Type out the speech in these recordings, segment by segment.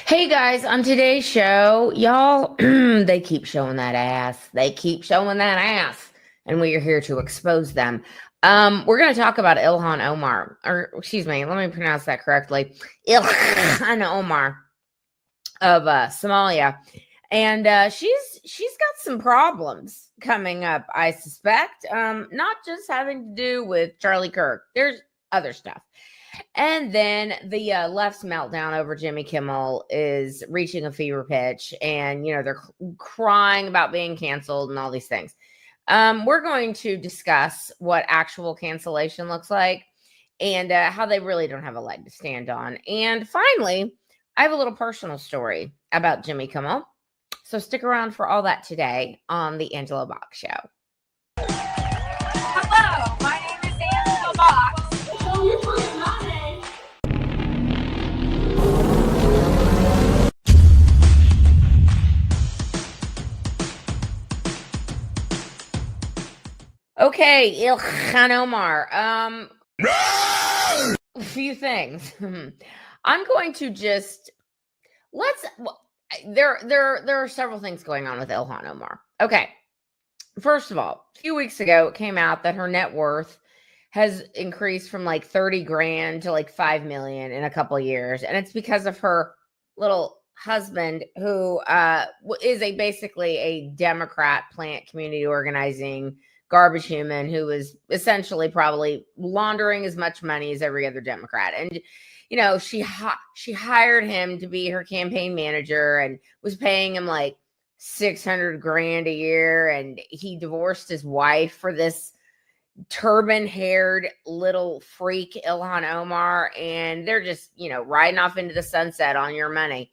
Hey guys, on today's show, y'all, they keep showing that ass. They keep showing that ass. And we are here to expose them. We're going to talk about Ilhan Omar, or excuse me, let me pronounce that correctly. Ilhan Omar of Somalia. And she's got some problems coming up, I suspect. Not just having to do with Charlie Kirk. There's other stuff. And then the left's meltdown over Jimmy Kimmel is reaching a fever pitch, and they're crying about being canceled and all these things. We're going to discuss what actual cancellation looks like and how they really don't have a leg to stand on. And finally, I have a little personal story about Jimmy Kimmel. So stick around for all that today on the Angela Box Show. Hello, my name is Angela Box. Okay, Ilhan Omar. A few things. I'm going to just there are several things going on with Ilhan Omar. Okay. First of all, a few weeks ago, it came out that her net worth has increased from like 30 grand to like 5 million in a couple of years. And it's because of her little husband who is basically a Democrat plant community organizing garbage human who was essentially probably laundering as much money as every other Democrat. And she hired him to be her campaign manager and was paying him like 600 grand a year, and he divorced his wife for this turban-haired little freak Ilhan Omar, and they're just riding off into the sunset on your money.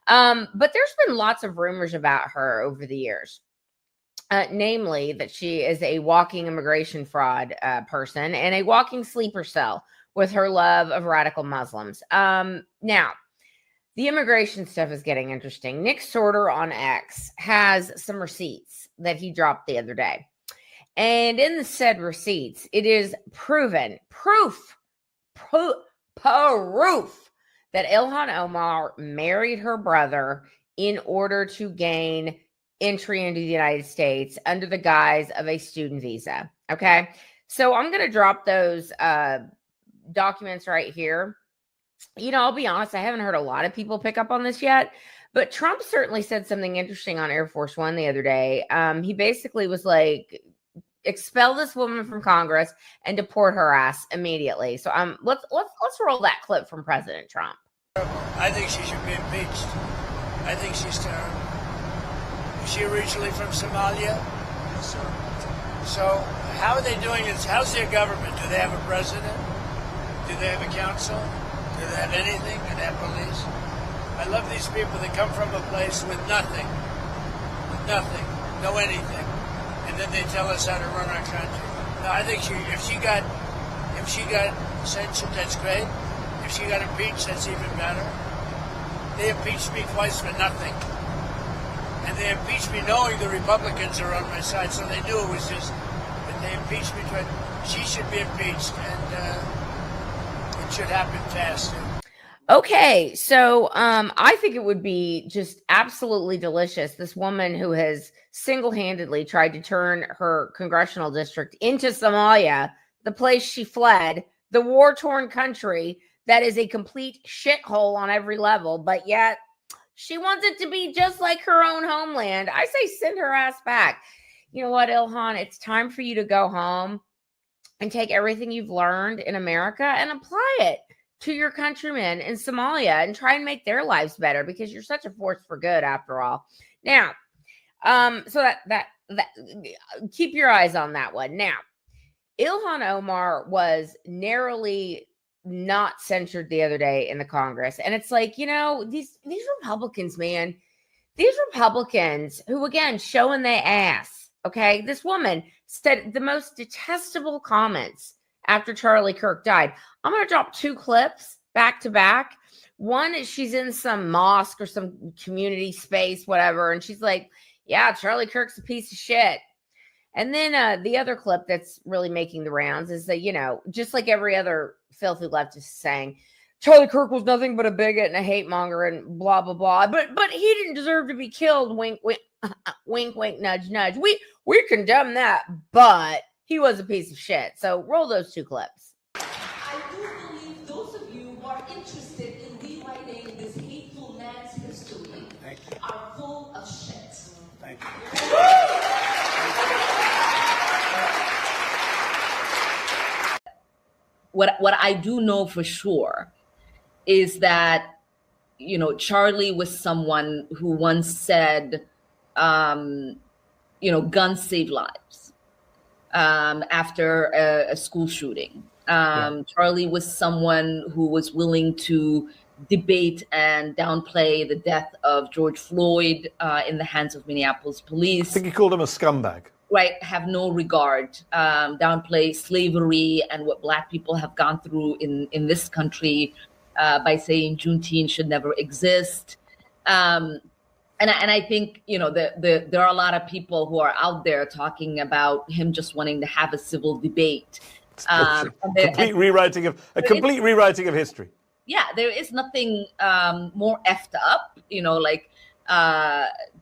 But there's been lots of rumors about her over the years, namely that she is a walking immigration fraud person and a walking sleeper cell with her love of radical Muslims. Now, the immigration stuff is getting interesting. Nick Sorter on X has some receipts that he dropped the other day. And in the said receipts, it is proof that Ilhan Omar married her brother in order to gain entry into the United States under the guise of a student visa. Okay. So I'm going to drop those documents right here. I'll be honest, I haven't heard a lot of people pick up on this yet, but Trump certainly said something interesting on Air Force One the other day. He basically was like, expel this woman from Congress and deport her ass immediately. So let's roll that clip from President Trump. I think she should be impeached. I think she's terrible. Is she originally from Somalia? Yes, sir. So how are they doing this? How's their government? Do they have a president? Do they have a council? Do they have anything? Do they have police? I love these people that come from a place with nothing, no anything, and then they tell us how to run our country. No, I think if she got censured, that's great. If she got impeached, that's even better. They impeached me twice for nothing, and they impeached me knowing the Republicans are on my side, so they knew it was just. But they impeached me twice. She should be impeached, and it should happen fast. Okay, so I think it would be just absolutely delicious. This woman who has single-handedly tried to turn her congressional district into Somalia, the place she fled, the war-torn country that is a complete shithole on every level, but yet she wants it to be just like her own homeland. I say send her ass back. You know what, Ilhan? It's time for you to go home and take everything you've learned in America and apply it to your countrymen in Somalia and try and make their lives better, because you're such a force for good after all. Now, so that keep your eyes on that one. Now, Ilhan Omar was narrowly not censured the other day in the Congress. And it's like, these Republicans, man, these Republicans who, again, showing their ass. Okay. This woman said the most detestable comments after Charlie Kirk died. I'm going to drop two clips back to back. One is she's in some mosque or some community space, whatever. And she's like, yeah, Charlie Kirk's a piece of shit. And then the other clip that's really making the rounds is that, just like every other filthy leftist is saying, Charlie Kirk was nothing but a bigot and a hate monger and blah blah blah. But he didn't deserve to be killed. Wink wink, wink wink, nudge nudge. We condemn that, but he was a piece of shit. So roll those 2 clips. I do believe those of you who are interested in rewriting this hateful man's history are full of shit. Thank you. What I do know for sure is that, Charlie was someone who once said, guns save lives after a school shooting. Charlie was someone who was willing to debate and downplay the death of George Floyd in the hands of Minneapolis police. I think he called him a scumbag. Right, have no regard, downplay slavery and what Black people have gone through in this country by saying Juneteenth should never exist. And I think, there are a lot of people who are out there talking about him just wanting to have a civil debate. Complete rewriting of history. Yeah, there is nothing more effed up,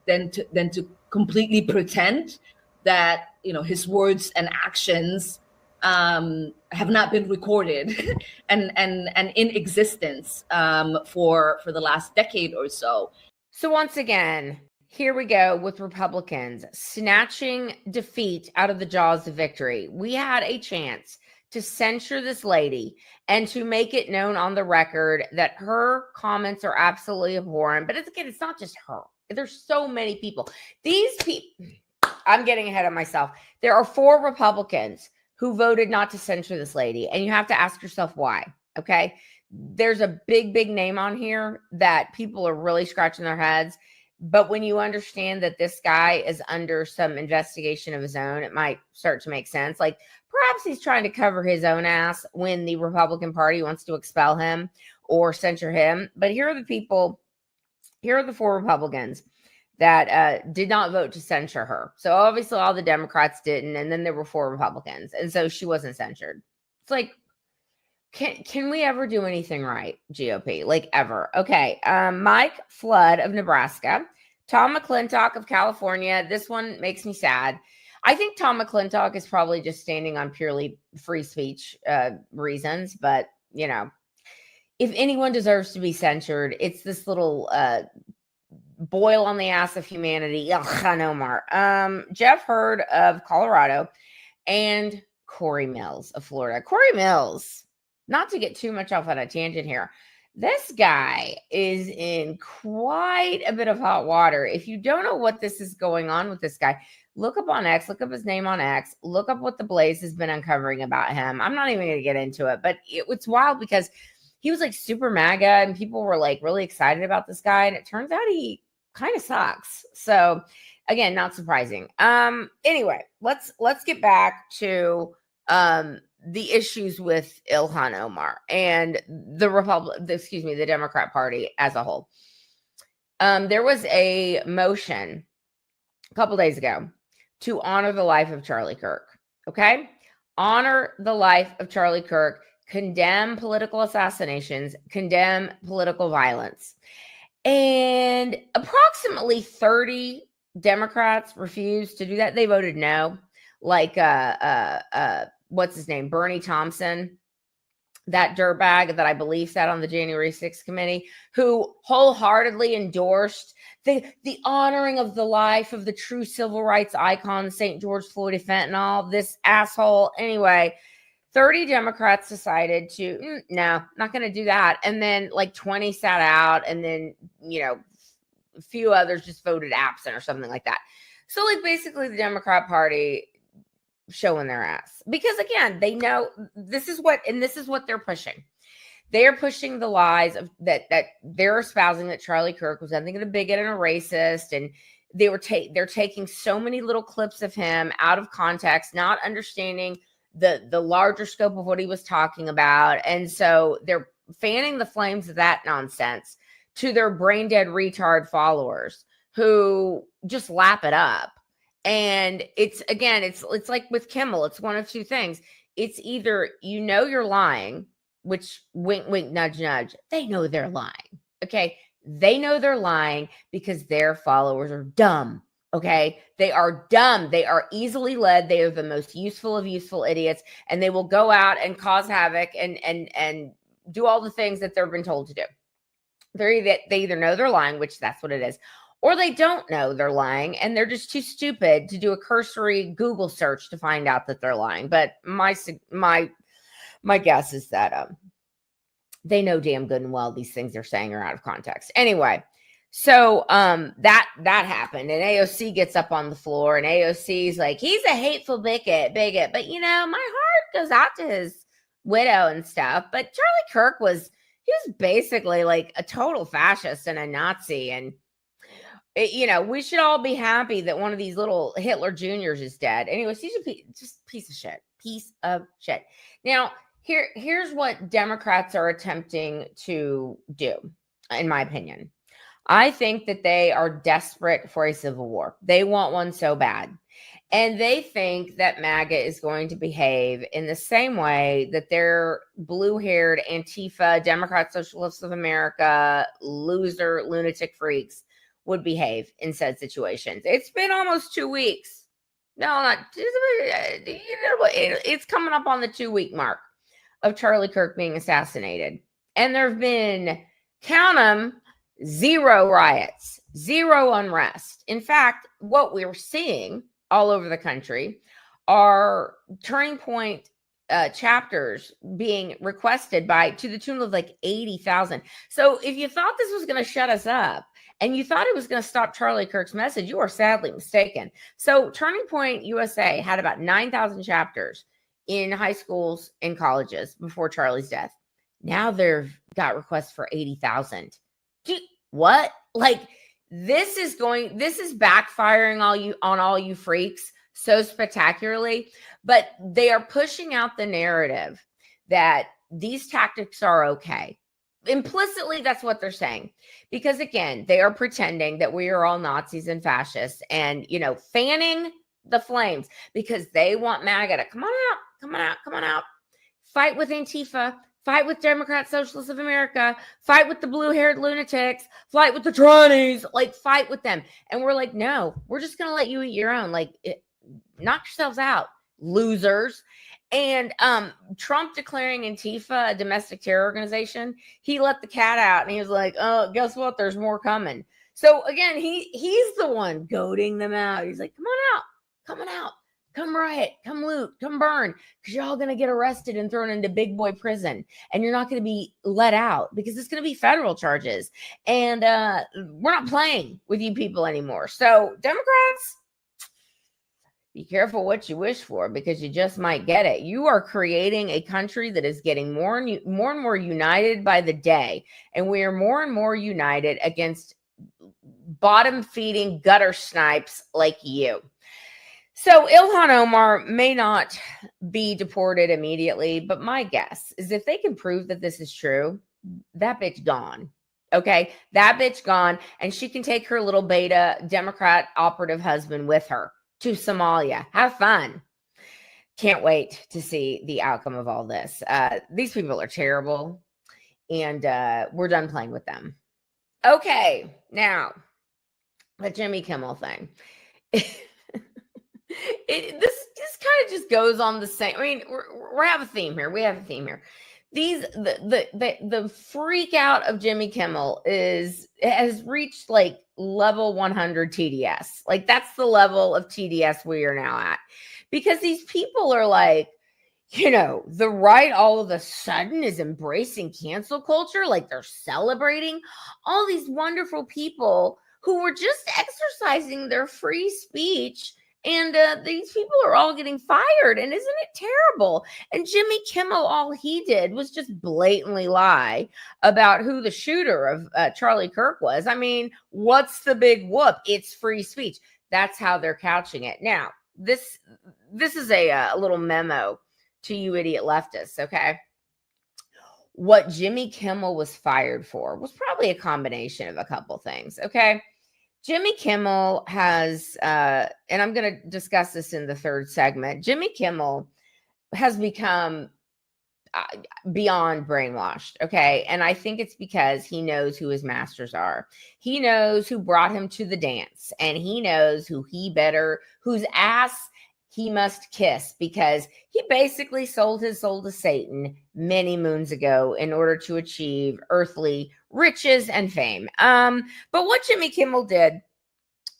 than to completely pretend that his words and actions have not been recorded and in existence for the last decade or so. So once again, here we go with Republicans snatching defeat out of the jaws of victory. We had a chance to censure this lady and to make it known on the record that her comments are absolutely abhorrent. But it's not just her. There's so many people. These people, I'm getting ahead of myself. There are 4 Republicans who voted not to censure this lady. And you have to ask yourself why. Okay. There's a big name on here that people are really scratching their heads. But when you understand that this guy is under some investigation of his own, it might start to make sense. Like perhaps he's trying to cover his own ass when the Republican Party wants to expel him or censure him. But here are the people, here are the 4 Republicans that did not vote to censure her. So obviously all the Democrats didn't. And then there were 4 Republicans. And so she wasn't censured. It's like, can we ever do anything right, GOP? Like ever? Okay. Mike Flood of Nebraska, Tom McClintock of California. This one makes me sad. I think Tom McClintock is probably just standing on purely free speech reasons. But, if anyone deserves to be censured, it's this little boil on the ass of humanity, Ilhan Omar. Jeff Hurd of Colorado, and Corey Mills of Florida. Corey Mills, not to get too much off on a tangent here, this guy is in quite a bit of hot water. If you don't know what this is going on with this guy, look up on X, look up his name on X, look up what the Blaze has been uncovering about him. I'm not even going to get into it, but it's wild because he was like super MAGA and people were like really excited about this guy. And it turns out he kind of sucks. So again, not surprising. Anyway, let's get back to the issues with Ilhan Omar and the Democrat Party as a whole. There was a motion a couple days ago to honor the life of Charlie Kirk. Okay. Honor the life of Charlie Kirk, condemn political assassinations, condemn political violence. And approximately 30 Democrats refused to do that. They voted no. Like, what's his name? Bernie Thompson, that dirtbag that I believe sat on the January 6th committee, who wholeheartedly endorsed the honoring of the life of the true civil rights icon, St. George Floyd of fentanyl, this asshole. Anyway, 30 Democrats decided to, no, not going to do that. And then like 20 sat out, and then, a few others just voted absent or something like that. So like basically the Democrat Party showing their ass, because again, they know this is what they're pushing. They are pushing the lies of that they're espousing that Charlie Kirk was nothing but a bigot and a racist, and they're taking so many little clips of him out of context, not understanding the larger scope of what he was talking about. And so they're fanning the flames of that nonsense to their brain dead retard followers who just lap it up. And it's like with Kimmel, it's one of two things. It's either you're lying, which wink, wink, nudge, nudge, they know they're lying. Okay. They know they're lying because their followers are dumb. Okay. They are dumb. They are easily led. They are the most useful of useful idiots, and they will go out and cause havoc and do all the things that they've been told to do. They either know they're lying, which that's what it is, or they don't know they're lying, and they're just too stupid to do a cursory Google search to find out that they're lying. But my guess is that they know damn good and well these things they're saying are out of context. Anyway, so that happened, and AOC gets up on the floor, and AOC's like, he's a hateful bigot, but you know, my heart goes out to his widow and stuff. But Charlie Kirk he was basically like a total fascist and a Nazi, and you know, we should all be happy that one of these little Hitler Juniors is dead. Anyways, he's just piece of shit. Now, here's what Democrats are attempting to do, in my opinion. I think that they are desperate for a civil war. They want one so bad. And they think that MAGA is going to behave in the same way that their blue-haired Antifa, Democrat Socialists of America, loser, lunatic freaks would behave in said situations. It's been almost 2 weeks. No, not. It's coming up on the 2-week mark of Charlie Kirk being assassinated. And there have been, count them, 0 riots, 0 unrest. In fact, what we're seeing all over the country are turning point chapters being requested to the tune of like 80,000. So if you thought this was going to shut us up and you thought it was going to stop Charlie Kirk's message, you are sadly mistaken. So Turning Point USA had about 9,000 chapters in high schools and colleges before Charlie's death. Now they've got requests for 80,000. What? Like, this is backfiring on all you freaks so spectacularly, but they are pushing out the narrative that these tactics are okay. Implicitly, that's what they're saying, because again, they are pretending that we are all Nazis and fascists and, you know, fanning the flames because they want MAGA to come on out, fight with Antifa, fight with Democrat Socialists of America, fight with the blue-haired lunatics, fight with the trannies, like fight with them. And we're like, no, we're just going to let you eat your own. Like, knock yourselves out, losers. And Trump declaring Antifa a domestic terror organization, he let the cat out and he was like, oh, guess what? There's more coming. So again, he's the one goading them out. He's like, come on out. Come riot, come loot, come burn, because you're all going to get arrested and thrown into big boy prison. And you're not going to be let out because it's going to be federal charges. And we're not playing with you people anymore. So Democrats, be careful what you wish for, because you just might get it. You are creating a country that is getting more and more united by the day. And we are more and more united against bottom feeding gutter snipes like you. So Ilhan Omar may not be deported immediately, but my guess is if they can prove that this is true, that bitch gone. Okay, that bitch gone, and she can take her little beta Democrat operative husband with her to Somalia. Have fun. Can't wait to see the outcome of all this. These people are terrible, and we're done playing with them. Okay, now the Jimmy Kimmel thing. This kind of just goes on the same. I mean, we have a theme here. The freak out of Jimmy Kimmel has reached like level 100 TDS. Like, that's the level of TDS we are now at, because these people are like, you know, the right all of a sudden is embracing cancel culture. Like, they're celebrating all these wonderful people who were just exercising their free speech. And these people are all getting fired. And isn't it terrible? And Jimmy Kimmel, all he did was just blatantly lie about who the shooter of Charlie Kirk was. I mean, what's the big whoop? It's free speech. That's how they're couching it. Now, this is a little memo to you idiot leftists, okay? What Jimmy Kimmel was fired for was probably a combination of a couple things, okay? Jimmy Kimmel has, and I'm going to discuss this in the third segment, Jimmy Kimmel has become beyond brainwashed. Okay. And I think it's because he knows who his masters are. He knows who brought him to the dance, and he knows whose ass he must kiss, because he basically sold his soul to Satan many moons ago in order to achieve earthly riches and fame. But what Jimmy Kimmel did,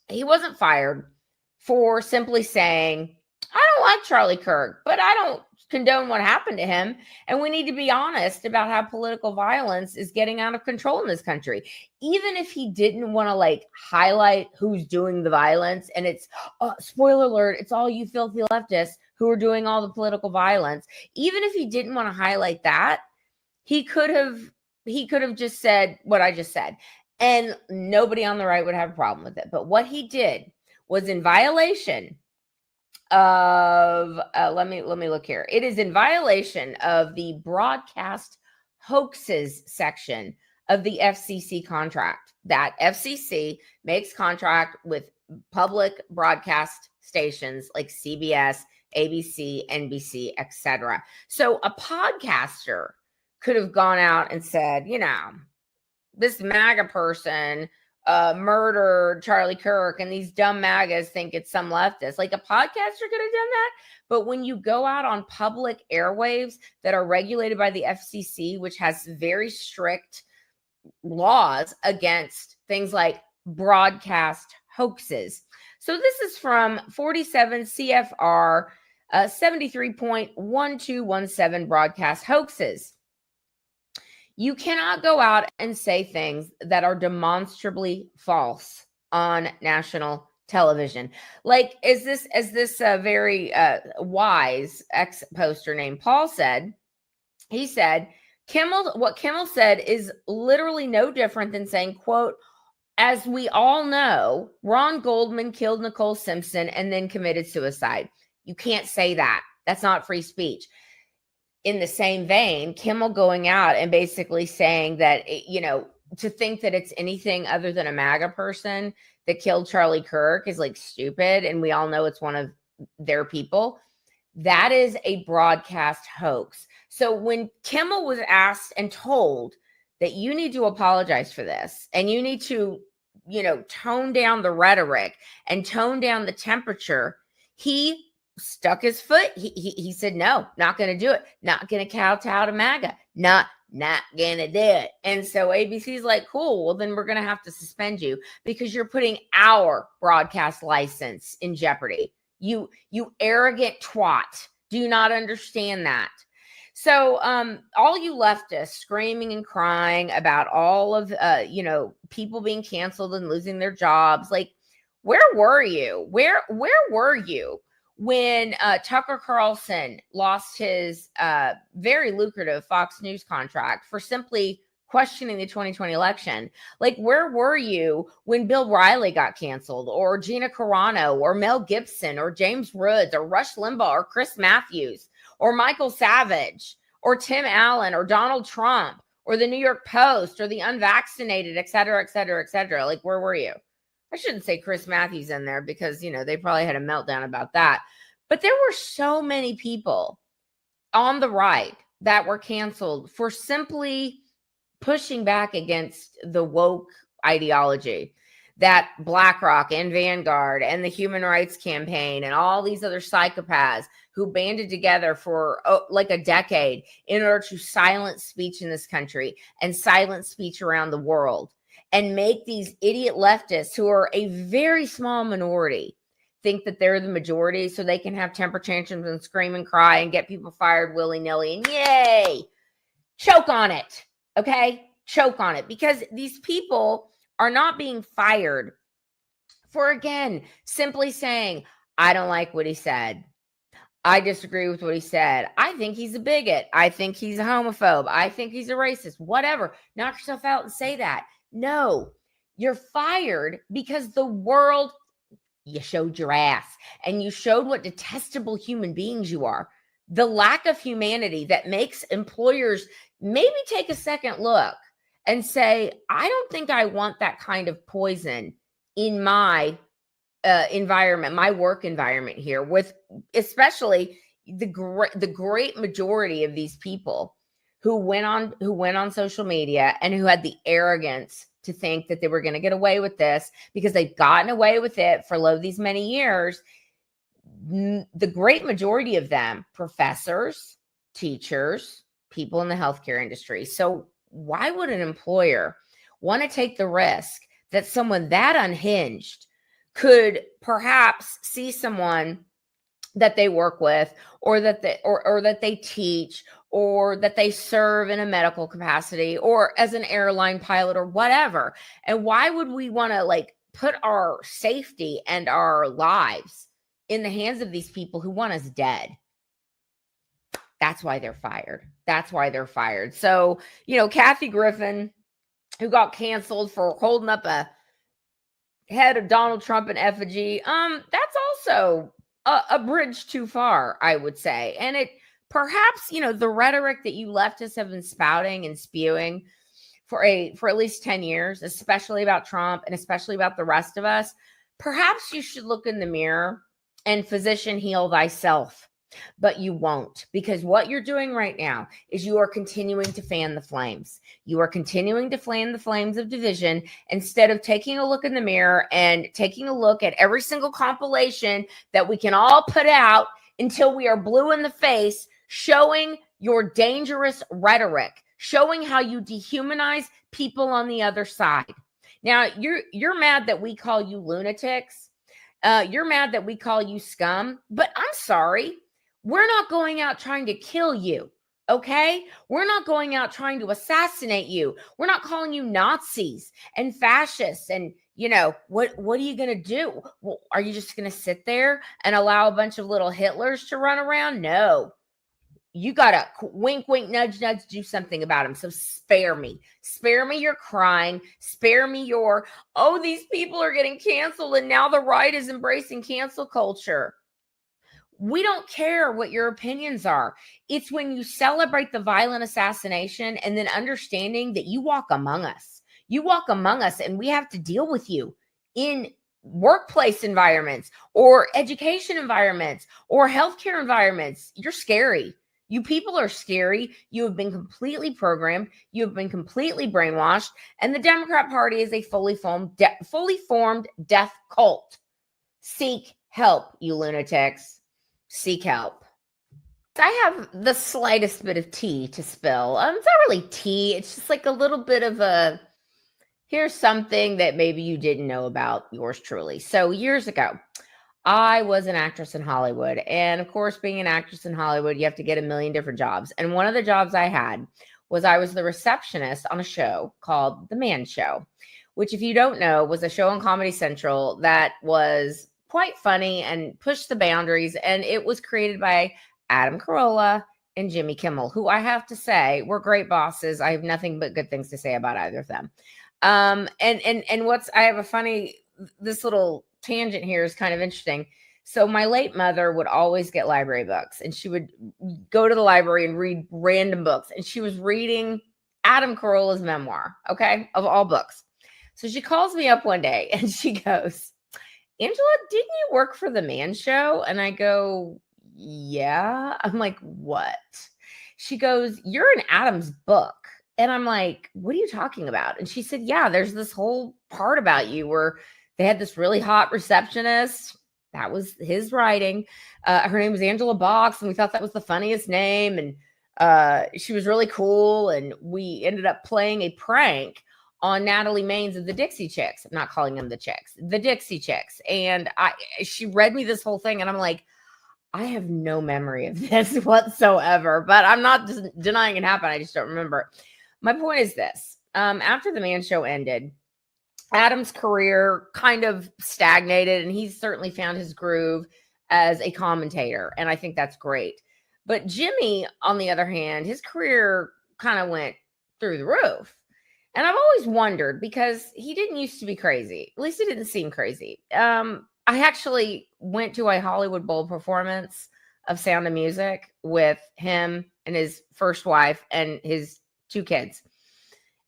he wasn't fired for simply saying, I don't like Charlie Kirk, but I don't condone what happened to him. And we need to be honest about how political violence is getting out of control in this country. Even if he didn't want to like highlight who's doing the violence, and it's spoiler alert, it's all you filthy leftists who are doing all the political violence. Even if he didn't want to highlight that, he could have just said what I just said, and nobody on the right would have a problem with it. But what he did was in violation of let me look here. It is in violation of the broadcast hoaxes section of the FCC contract. That FCC makes contract with public broadcast stations like CBS, ABC, NBC, etc. So a podcaster could have gone out and said, this MAGA person murdered Charlie Kirk, and these dumb MAGAs think it's some leftist. Like, a podcaster could have done that. But when you go out on public airwaves that are regulated by the FCC, which has very strict laws against things like broadcast hoaxes. So this is from 47 CFR 73.1217 broadcast hoaxes. You cannot go out and say things that are demonstrably false on national television. Like, as this very wise ex-poster named Paul said, he said, what Kimmel said is literally no different than saying, quote, as we all know, Ron Goldman killed Nicole Simpson and then committed suicide. You can't say that. That's not free speech. In the same vein, Kimmel going out and basically saying that, to think that it's anything other than a MAGA person that killed Charlie Kirk is like stupid. And we all know it's one of their people. That is a broadcast hoax. So when Kimmel was asked and told that you need to apologize for this, and you need to, tone down the rhetoric and tone down the temperature, he stuck his foot. He said, no, not going to do it. Not going to kowtow to MAGA. Not going to do it. And so ABC's like, cool, well, then we're going to have to suspend you because you're putting our broadcast license in jeopardy. You arrogant twat. Do you not understand that? So all you leftists screaming and crying about all of, people being canceled and losing their jobs. Like, where were you? Where were you when Tucker Carlson lost his very lucrative Fox News contract for simply questioning the 2020 election? Like, where were you when Bill Riley got canceled, or Gina Carano, or Mel Gibson, or James Woods, or Rush Limbaugh, or Chris Matthews, or Michael Savage, or Tim Allen, or Donald Trump, or the New York Post, or the unvaccinated, et cetera, et cetera, et cetera? Like, where were you? I shouldn't say Chris Matthews in there because, they probably had a meltdown about that. But there were so many people on the right that were canceled for simply pushing back against the woke ideology that BlackRock and Vanguard and the Human Rights Campaign and all these other psychopaths who banded together for like a decade in order to silence speech in this country and silence speech around the world, and make these idiot leftists, who are a very small minority, think that they're the majority so they can have temper tantrums and scream and cry and get people fired willy-nilly, and yay, choke on it. Okay, choke on it, because these people are not being fired for, again, simply saying, I don't like what he said. I disagree with what he said. I think he's a bigot. I think he's a homophobe. I think he's a racist. Whatever. Knock yourself out and say that. No, you're fired because the world, you showed your ass, and you showed what detestable human beings you are. The lack of humanity that makes employers maybe take a second look and say, I don't think I want that kind of poison in my environment, my work environment here, with especially, the great majority of these people who went on social media and who had the arrogance to think that they were going to get away with this because they've gotten away with it for these many years, the great majority of them, professors, teachers, people in the healthcare industry. So why would an employer want to take the risk that someone that unhinged could perhaps see someone that they work with, or that they teach, or that they serve in a medical capacity, or as an airline pilot, or whatever? And why would we want to put our safety and our lives in the hands of these people who want us dead? That's why they're fired. So, Kathy Griffin, who got canceled for holding up a head of Donald Trump in effigy, that's also a bridge too far, I would say. And it perhaps, the rhetoric that you leftists have been spouting and spewing for at least 10 years, especially about Trump and especially about the rest of us, perhaps you should look in the mirror and physician heal thyself. But you won't, because what you're doing right now is you are continuing to fan the flames. You are continuing to fan the flames of division instead of taking a look in the mirror and taking a look at every single compilation that we can all put out until we are blue in the face, showing your dangerous rhetoric, showing how you dehumanize people on the other side. Now, you're mad that we call you lunatics. You're mad that we call you scum, but I'm sorry. We're not going out trying to kill you, okay? We're not going out trying to assassinate you. We're not calling you Nazis and fascists. And, what are you going to do? Well, are you just going to sit there and allow a bunch of little Hitlers to run around? No. You got to wink, wink, nudge, nudge, do something about them. So spare me. Spare me your crying. Spare me your, these people are getting canceled and now the right is embracing cancel culture. We don't care what your opinions are. It's when you celebrate the violent assassination and then understanding that you walk among us. You walk among us and we have to deal with you in workplace environments or education environments or healthcare environments. You're scary. You people are scary. You have been completely programmed. You have been completely brainwashed. And the Democrat Party is a fully formed death cult. Seek help, you lunatics. Seek help. I have the slightest bit of tea to spill. It's not really tea. It's just a little bit of here's something that maybe you didn't know about yours truly. So years ago, I was an actress in Hollywood. And of course, being an actress in Hollywood, you have to get a million different jobs. And one of the jobs I had was I was the receptionist on a show called The Man Show, which, if you don't know, was a show on Comedy Central that was quite funny and pushed the boundaries. And it was created by Adam Carolla and Jimmy Kimmel, who I have to say were great bosses. I have nothing but good things to say about either of them. I have this little tangent here is kind of interesting. So my late mother would always get library books and she would go to the library and read random books. And she was reading Adam Carolla's memoir, okay, of all books. So she calls me up one day and she goes, Angela, didn't you work for The Man Show? And I go, yeah. I'm like, what? She goes, you're in Adam's book. And I'm like, what are you talking about? And she said, yeah, there's this whole part about you where they had this really hot receptionist. That was his writing. Her name was Angela Box, and we thought that was the funniest name. And she was really cool. And we ended up playing a prank on Natalie Maines of the Dixie Chicks. I'm not calling them the Chicks, the Dixie Chicks. And she read me this whole thing and I'm like, I have no memory of this whatsoever, but I'm not denying it happened. I just don't remember. My point is this. After The Man Show ended, Adam's career kind of stagnated and he's certainly found his groove as a commentator. And I think that's great. But Jimmy, on the other hand, his career kind of went through the roof. And I've always wondered because he didn't used to be crazy. At least it didn't seem crazy. I actually went to a Hollywood Bowl performance of Sound of Music with him and his first wife and his 2 kids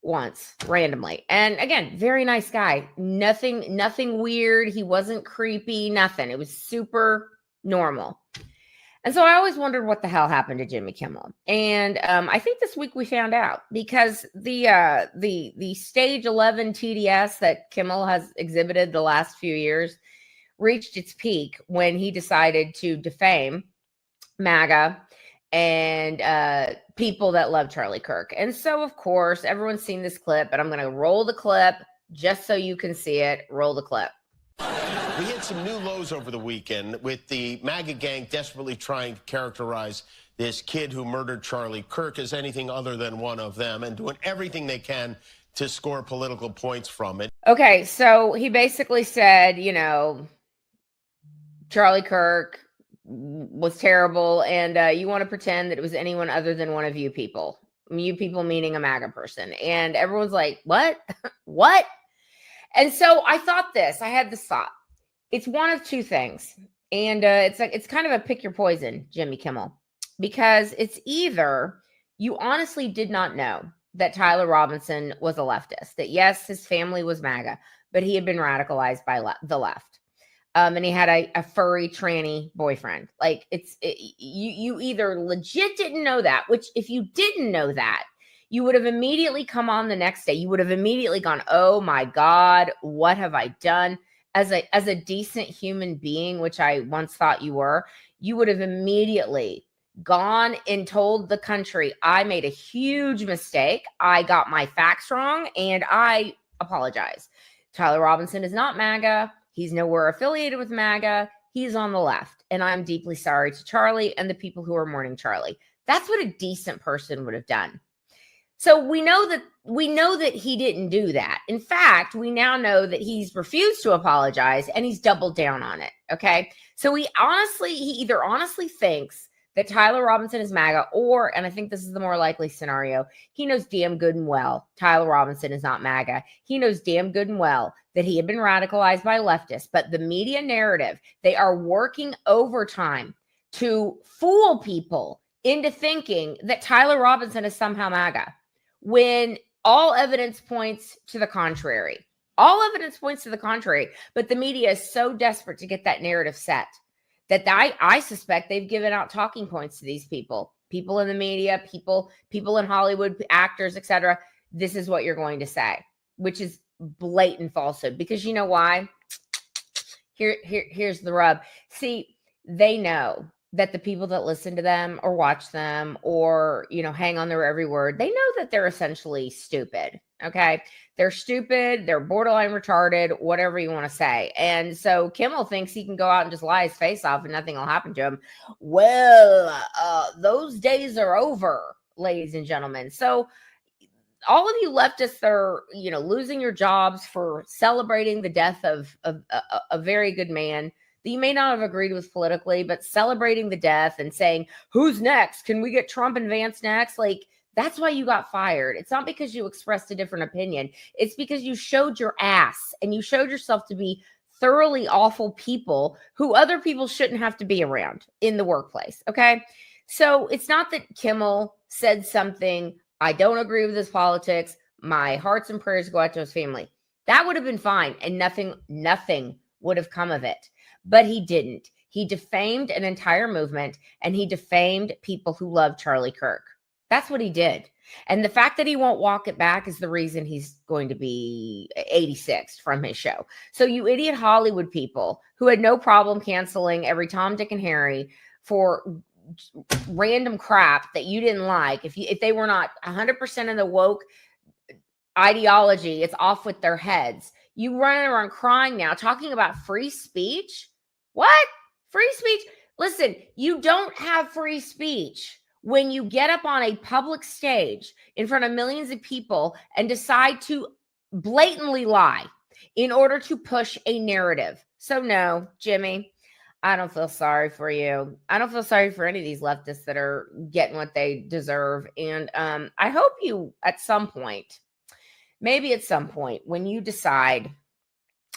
once randomly. And again, very nice guy. Nothing weird. He wasn't creepy, nothing. It was super normal. And so I always wondered what the hell happened to Jimmy Kimmel. And I think this week we found out, because the stage 11 TDS that Kimmel has exhibited the last few years reached its peak when he decided to defame MAGA and people that love Charlie Kirk. And so, of course, everyone's seen this clip, and I'm going to roll the clip just so you can see it. Roll the clip. We hit some new lows over the weekend with the MAGA gang desperately trying to characterize this kid who murdered Charlie Kirk as anything other than one of them, and doing everything they can to score political points from it. Okay, so he basically said, you know, Charlie Kirk was terrible, and you want to pretend that it was anyone other than one of you people. You people meaning a MAGA person. And everyone's like, what? What? And so I had this thought. It's one of two things. And it's kind of a pick your poison, Jimmy Kimmel, because it's either you honestly did not know that Tyler Robinson was a leftist, that yes, his family was MAGA, but he had been radicalized by the left. And he had a furry tranny boyfriend. Like you either legit didn't know that, which if you didn't know that, you would have immediately come on the next day. You would have immediately gone, oh my God, what have I done? As a decent human being, which I once thought you were, you would have immediately gone and told the country, I made a huge mistake. I got my facts wrong, and I apologize. Tyler Robinson is not MAGA. He's nowhere affiliated with MAGA. He's on the left. And I'm deeply sorry to Charlie and the people who are mourning Charlie. That's what a decent person would have done. So we know that he didn't do that. In fact, we now know that he's refused to apologize, and he's doubled down on it. Okay. So he either honestly thinks that Tyler Robinson is MAGA, or, and I think this is the more likely scenario, he knows damn good and well Tyler Robinson is not MAGA. He knows damn good and well that he had been radicalized by leftists, but the media narrative, they are working overtime to fool people into thinking that Tyler Robinson is somehow MAGA, when all evidence points to the contrary. All evidence points to the contrary, but the media is so desperate to get that narrative set that I suspect they've given out talking points to these people in the media, people in Hollywood, actors, etc. This is what you're going to say, which is blatant falsehood. Because you know why? Here's the rub. See, they know that the people that listen to them or watch them or, you know, hang on their every word, they know that they're essentially stupid. Okay. They're stupid. They're borderline retarded, whatever you want to say. And so Kimmel thinks he can go out and just lie his face off and nothing will happen to him. Well, those days are over, ladies and gentlemen. So all of you leftists are, you know, losing your jobs for celebrating the death of a very good man that you may not have agreed with politically, but celebrating the death and saying, who's next? Can we get Trump and Vance next? Like, that's why you got fired. It's not because you expressed a different opinion. It's because you showed your ass and you showed yourself to be thoroughly awful people who other people shouldn't have to be around in the workplace. Okay. So it's not that Kimmel said something, I don't agree with his politics, my hearts and prayers go out to his family. That would have been fine. And nothing would have come of it. But he didn't. He defamed an entire movement, and he defamed people who love Charlie Kirk. That's what he did. And the fact that he won't walk it back is the reason he's going to be 86th from his show. So you idiot Hollywood people who had no problem canceling every Tom, Dick, and Harry for random crap that you didn't like, if they were not 100% of the woke ideology, it's off with their heads. You running around crying now, talking about free speech. What? Free speech? Listen, you don't have free speech when you get up on a public stage in front of millions of people and decide to blatantly lie in order to push a narrative. So no, Jimmy, I don't feel sorry for you. I don't feel sorry for any of these leftists that are getting what they deserve. And I hope you at some point, maybe at some point, when you decide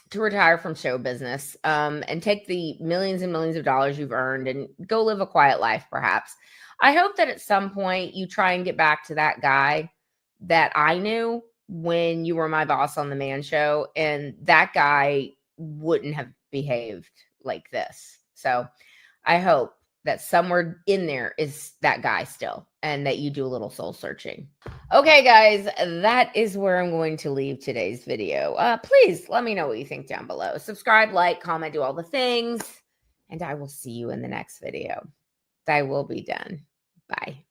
to retire from show business and take the millions and millions of dollars you've earned and go live a quiet life, perhaps, I hope that at some point you try and get back to that guy that I knew when you were my boss on the Man Show, and that guy wouldn't have behaved like this. So I hope that somewhere in there is that guy still, and that you do a little soul searching. Okay, guys, that is where I'm going to leave today's video. Please let me know what you think down below. Subscribe, like, comment, do all the things, and I will see you in the next video. I will be done. Bye.